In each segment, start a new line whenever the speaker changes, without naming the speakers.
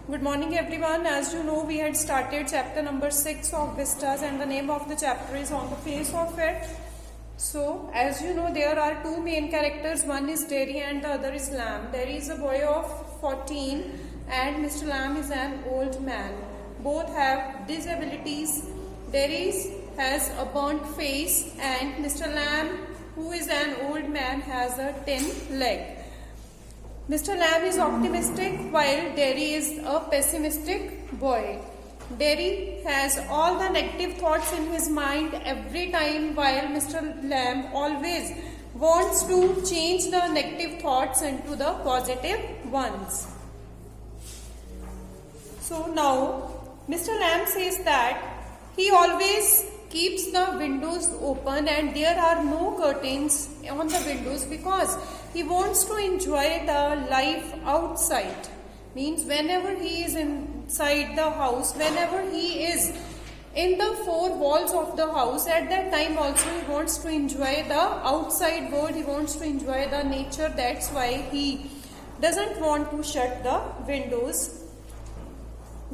Good morning everyone. As you know, we had started chapter number 6 of Vistas and the name of the chapter is On the Face of It. So, as you know, there are two main characters. One is Derry and the other is Lamb. Derry is a boy of 14 and Mr. Lamb is an old man. Both have disabilities. Derry has a burnt face and Mr. Lamb, who is an old man, has a tin leg. Mr. Lamb is optimistic while Derry is a pessimistic boy. Derry has all the negative thoughts in his mind every time, while Mr. Lamb always wants to change the negative thoughts into the positive ones. So now Mr. Lamb says that he always keeps the windows open and there are no curtains on the windows because he wants to enjoy the life outside. Means whenever he is inside the house, whenever he is in the four walls of the house, at that time also he wants to enjoy the outside world, he wants to enjoy the nature. That's why he doesn't want to shut the windows.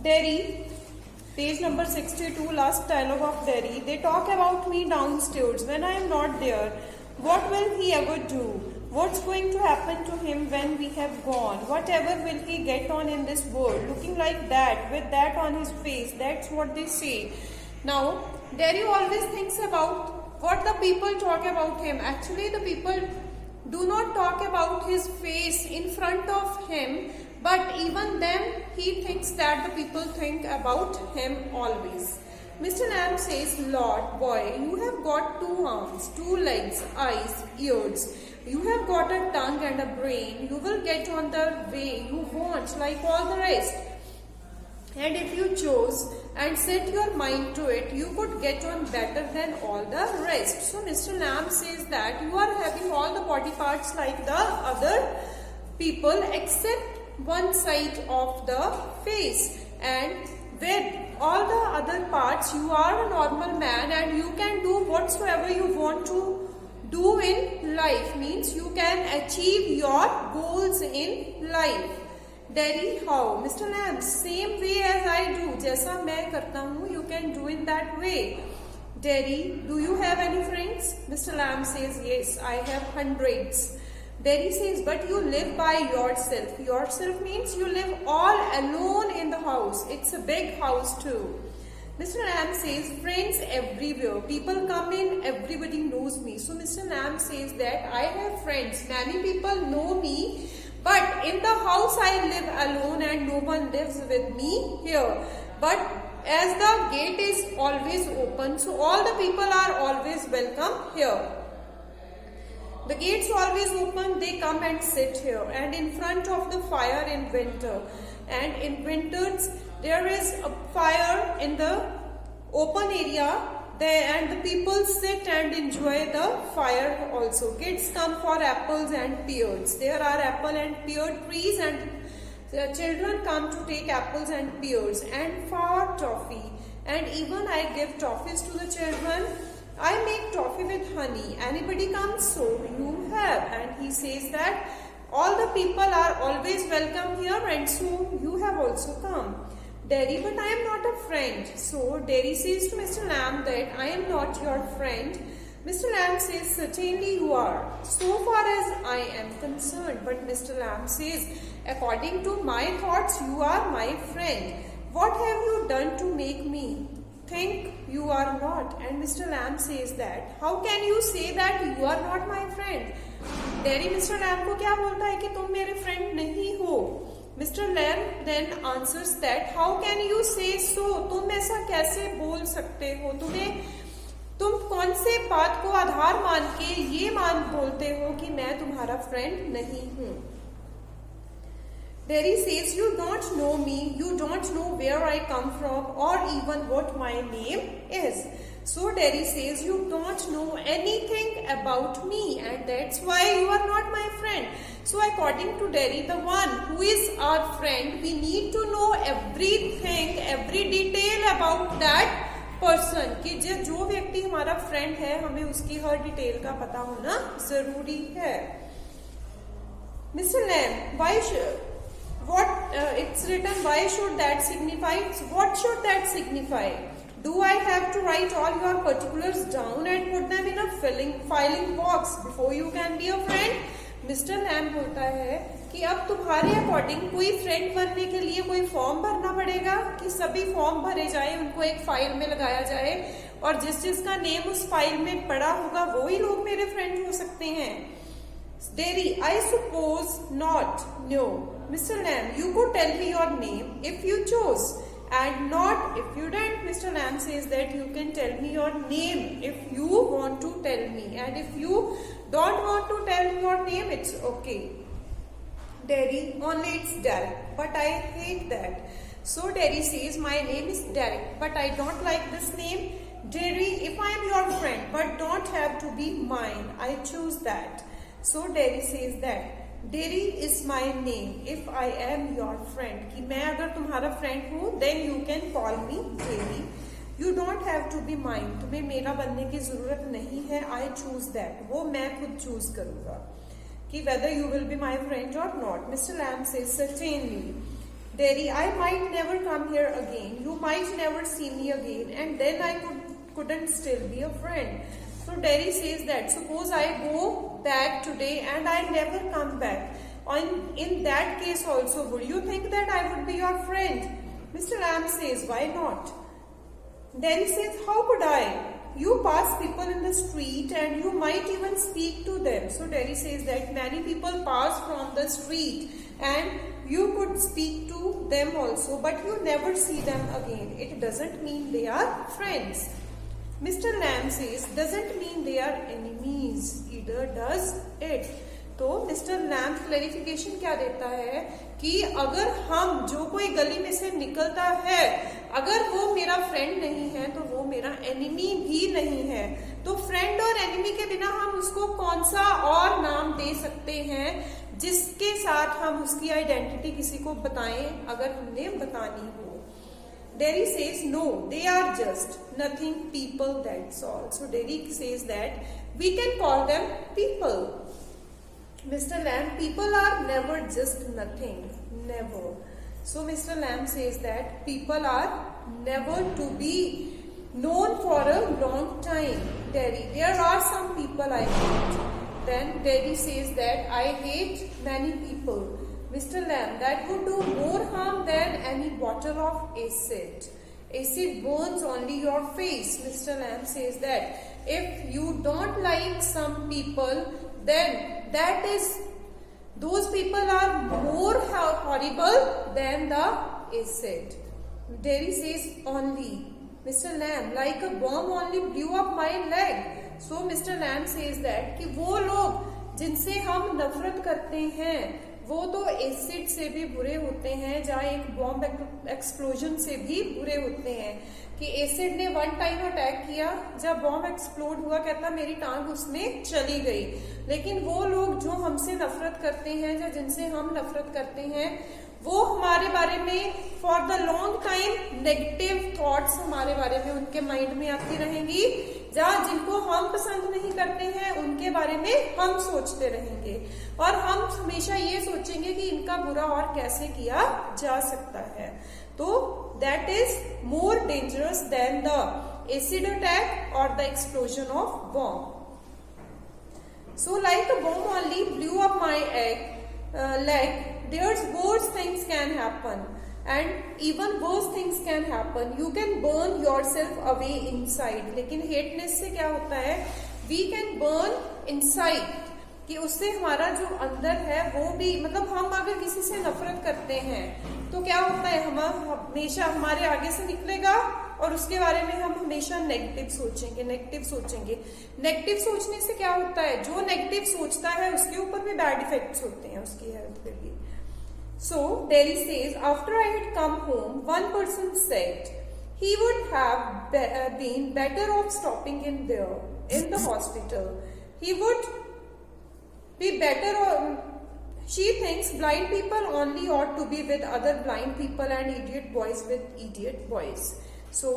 Derry, page number 62, last dialogue of Derry. They talk about me downstairs when I am not there. What will he ever do? What's going to happen to him when we have gone? Whatever will he get on in this world? Looking like that, with that on his face. That's what they say. Now, Derry always thinks about what the people talk about him. Actually, the people do not talk about his face in front of him, but even then he thinks that the people think about him always. Mr. Lamb says, Lord, boy, you have got 2 arms, 2 legs, eyes, ears. You have got a tongue and a brain. You will get on the way you want like all the rest. And if you chose and set your mind to it, you could get on better than all the rest. So Mr. Lamb says that you are having all the body parts like the other people except one side of the face, and with all the other parts you are a normal man and you can do whatsoever you want to do in life. Means you can achieve your goals in life. Derry, how? Mr. Lamb, same way as I do. जैसा मैं करता हूँ, you can do in that way. Derry, do you have any friends? Mr. Lamb says, yes, I have hundreds. Derry says, but you live by yourself. Yourself means you live all alone in the house. It's a big house too. Mr. Lamb says, friends everywhere. People come in, everybody knows me. So Mr. Lamb says that I have friends. Many people know me, but in the house I live alone and no one lives with me here. But as the gate is always open, so all the people are always welcome here. The gates always open, they come and sit here and in front of the fire in winter. And in winters, there is a fire in the open area there and the people sit and enjoy the fire also. Kids come for apples and pears. There are apple and pear trees and the children come to take apples and pears and for toffee. And even I give toffees to the children. I make toffee with honey. Anybody comes, so you have. And he says that all the people are always welcome here and so you have also come. Derry, but I am not a friend. So Derry says to Mr. Lamb that I am not your friend. Mr. Lamb says, certainly you are, so far as I am concerned. But Mr. Lamb says, according to my thoughts, you are my friend. What have you done to make me think you are not? And Mr. Lamb says that, how can you say that you are not my friend? Derry Mr. Lamb को क्या बोलता है कि तुम मेरे friend नहीं हो? Mr. Lamb then answers that, how can you say so? तुम ऐसा कैसे बोल सकते हो? तुम कौन से बात को आधार मान के ये बोलते हो कि मैं तुम्हारा friend नहीं हूँ? Derry says, you don't know me, you don't know where I come from or even what my name is. So Derry says, you don't know anything about me and that's why you are not my friend. So according to Derry, the one who is our friend, we need to know everything, every detail about that person. कि जो व्यक्ति हमारा friend है, हमें उसकी हर detail का पता होना जरूरी है. Mr. Lamb, why should what it's written why should that signify. What should that signify? Do I have to write all your particulars down and put them in a filing box before you can be a friend? Mister Lamb बोलता है कि अब तुम्हारे according कोई friend बनने के लिए कोई फॉर्म भरना पड़ेगा कि सभी फॉर्म भरे जाए, उनको एक फाइल में लगाया जाए और जिसका नेम उस फाइल में पड़ा होगा वो ही लोग मेरे फ्रेंड हो सकते हैं. Derry, I suppose not. No. Mr. Lamb, you could tell me your name if you chose and not if you didn't. Mr. Lamb says that you can tell me your name if you want to tell me, and if you don't want to tell your name, it's okay. Derry, only it's Derek, but I hate that. So Derry says, my name is Derek, but I don't like this name. Derry, if I am your friend, but don't have to be mine, I choose that. So Derry says that Derry is my name if I am your friend. कि मैं अगर तुम्हारा friend हूँ then you can call me Derry. You don't have to be mine. तुम्हें मेरा बनने की जरूरत नहीं है. I choose that. वो मैं खुद choose करूँगा कि whether you will be my friend or not. Mr. Lamb says certainly. Derry, I might never come here again. You might never see me again, and then I couldn't still be a friend. So Derry says that suppose I go back today and I never come back. In that case also, would you think that I would be your friend? Mr. Lamb says, why not? Derry says, how could I? You pass people in the street and you might even speak to them. So Derry says that many people pass from the street and you could speak to them also, but you never see them again. It doesn't mean they are friends. Mr. Lamb says, doesn't mean they are enemies, either does it. तो mister lamb clarification क्या देता है कि अगर हम जो कोई गली में से निकलता है अगर वो मेरा फ्रेंड नहीं है तो वो मेरा एनिमी भी नहीं है. तो फ्रेंड और एनिमी के बिना हम उसको कौन सा और नाम दे सकते हैं जिसके साथ हम उसकी आइडेंटिटी किसी को बताएं अगर हमने बतानी हो. Derry says, no, they are just nothing people, that's all. So Derry says that we can call them people. Mr. Lamb, people are never just nothing, never. So Mr. Lamb says that people are never to be known for a long time. Derry, there are some people I hate. Then Derry says that I hate many people. Mr. Lamb, that would do more harm than any bottle of acid. Acid burns only your face. Mr. Lamb says that if you don't like some people, then those people are more horrible than the acid. Derry says only. Mr. Lamb, like a bomb only blew up my leg. So Mr. Lamb says that कि वो लोग जिनसे हम नफरत करते हैं वो तो एसिड से भी बुरे होते हैं, जहाँ एक बॉम्ब एक्सप्लोजन से भी बुरे होते हैं. कि एसिड ने वन टाइम अटैक किया, जब बॉम्ब एक्सप्लोड हुआ कहता मेरी टांग उसमें चली गई. लेकिन वो लोग जो हमसे नफरत करते हैं या जिनसे हम नफरत करते हैं वो हमारे बारे में for the long time negative thoughts हमारे बारे में उनके माइंड में आती रहेंगी. जहाँ जिनको हम पसंद नहीं करते हैं उनके बारे में हम सोचते रहेंगे और हम हमेशा ये सोचेंगे कि इनका बुरा और कैसे किया जा सकता है. तो that is more dangerous than the acid attack और the explosion of bomb. So like a bomb only blew up my leg, there's worse things can happen, and even worse things can happen. You can burn yourself away inside. लेकिन हेटनेस से क्या होता है, we can burn inside, कि उससे हमारा जो अंदर है वो भी, मतलब हम अगर किसी से नफरत करते हैं तो क्या होता है, हम हमेशा हमारे आगे से निकलेगा और उसके बारे में हम हमेशा नेगेटिव सोचेंगे. नेगेटिव सोचने से क्या होता है, जो नेगेटिव सोचता है उसके ऊपर भी बैड इफेक्ट्स होते हैं उसकी हेल्थ पे भी. सो Derry says, after I had come home, one person said he would have been better off stopping in the hospital. He would be better on. She thinks blind people only ought to be with other blind people and idiot boys with idiot boys. So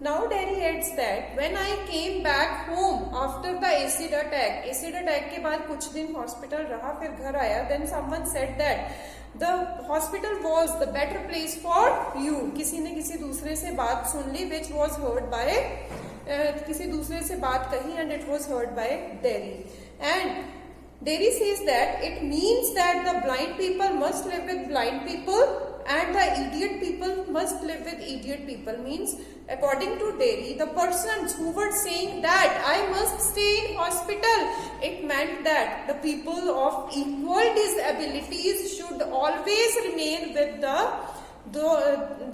now Derry adds that when I came back home after the acid attack के बाद कुछ दिन hospital रहा, फिर घर आया, then someone said that the hospital was the better place for you. किसी ने किसी दूसरे से बात सुन ली, विच वॉज हर्ड बाय, किसी दूसरे से बात कही and it was heard by dairy. And dairy says that it means that the blind people must live with blind people and the idiot people must live with idiot people. Means according to Derry, the persons who were saying that I must stay in hospital, it meant that the people of equal disabilities should always remain with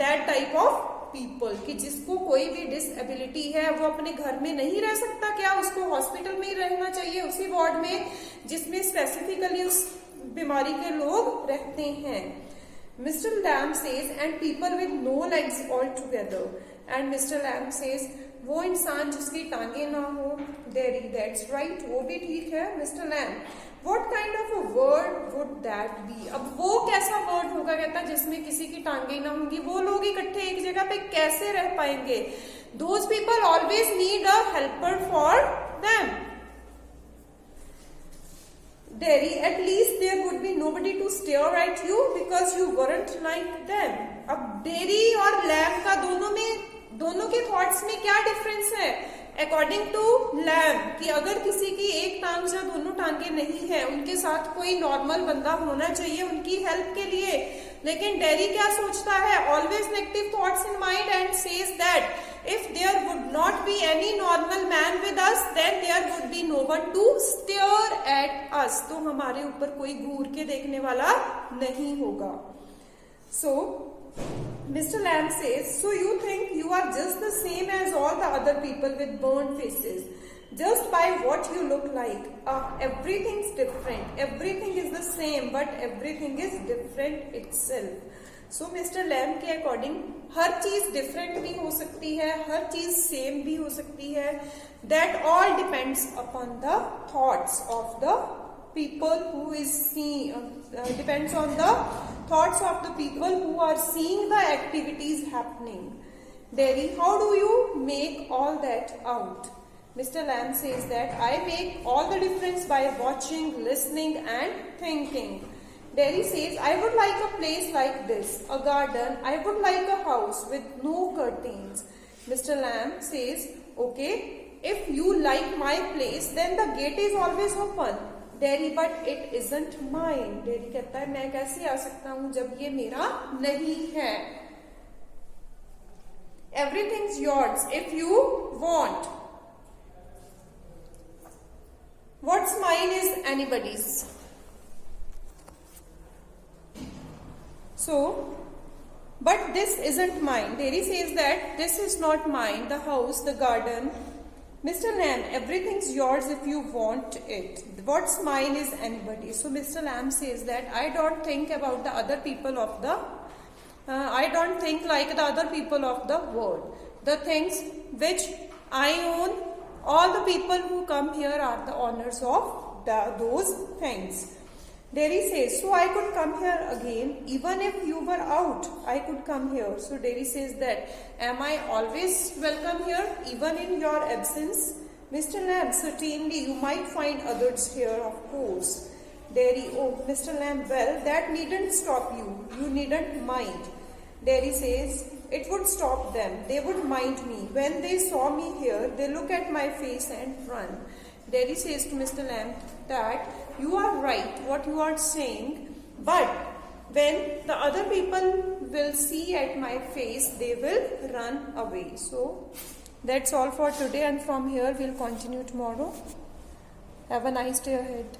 that type of people. कि जिसको कोई भी disability है वो अपने घर में नहीं रह सकता, क्या उसको हॉस्पिटल में ही रहना चाहिए, उसी वार्ड में जिसमें स्पेसिफिकली उस बीमारी के लोग रहते हैं. Mr. Lamb says, and people with no legs altogether. And Mr. Lamb says, वो इंसान जिसकी टांगे ना हो. Derry, that's right, वो भी ठीक है. Mr. Lamb, what kind of a word would that be? अब वो कैसा वर्ड होगा, कहता जिसमें किसी की टांगे ना होंगी, वो लोग इकट्ठे एक जगह पे कैसे रह पाएंगे. Those people always need a helper for them. Derry, at least there would be nobody to stare at you because you weren't like them. अब डेरी और लैम का दोनों के थॉट्स में क्या डिफरेंस है. अकॉर्डिंग टू लैम कि अगर किसी की एक टांग या दोनों टांगे नहीं है, उनके साथ कोई नॉर्मल बंदा होना चाहिए उनकी हेल्प के लिए. लेकिन डेरी क्या सोचता है, always negative thoughts in mind and says that if there would not be any normal man with us, then there would be no one to stare at us. तो हमारे ऊपर कोई घूर के देखने वाला नहीं होगा. So Mr. Lamb says, so you think you are just the same as all the other people with burned faces, just by what you look like. Everything's different. Everything is the same, but everything is different itself. So mister Lamb के according हर चीज different भी हो सकती है, हर चीज same भी हो सकती है. That all depends upon the thoughts of the people who is seeing, depends on the thoughts of the people who are seeing the activities happening. Derry, how do you make all that out. Mr. Lamb says that I make all the difference by watching, listening and thinking. Derry says, I would like a place like this, a garden. I would like a house with no curtains. Mr. Lamb says, okay, if you like my place, then the gate is always open. Derry, but it isn't mine. Derry कहता है, मैं कैसे आ सकता हूँ जब ये मेरा नहीं है. Everything's yours if you want. What's mine is anybody's. So, but this isn't mine. Derry says that this is not mine, the house, the garden. Mr. Lamb, everything's yours if you want it. What's mine is anybody. So Mr. Lamb says that I don't think about the other people of the, I don't think like the other people of the world. The things which I own, all the people who come here are the owners of those things. Derry says, so I could come here again, even if you were out, I could come here. So Derry says that, am I always welcome here, even in your absence? Mr. Lamb, certainly you might find others here, of course. Derry, oh, Mr. Lamb, well, that needn't stop you. You needn't mind. Derry says, it would stop them. They would mind me. When they saw me here, they look at my face and run. Derry says to Mr. Lamb that you are right what you are saying, but when the other people will see at my face, they will run away. So that's all for today, and from here we'll continue tomorrow. Have a nice day ahead.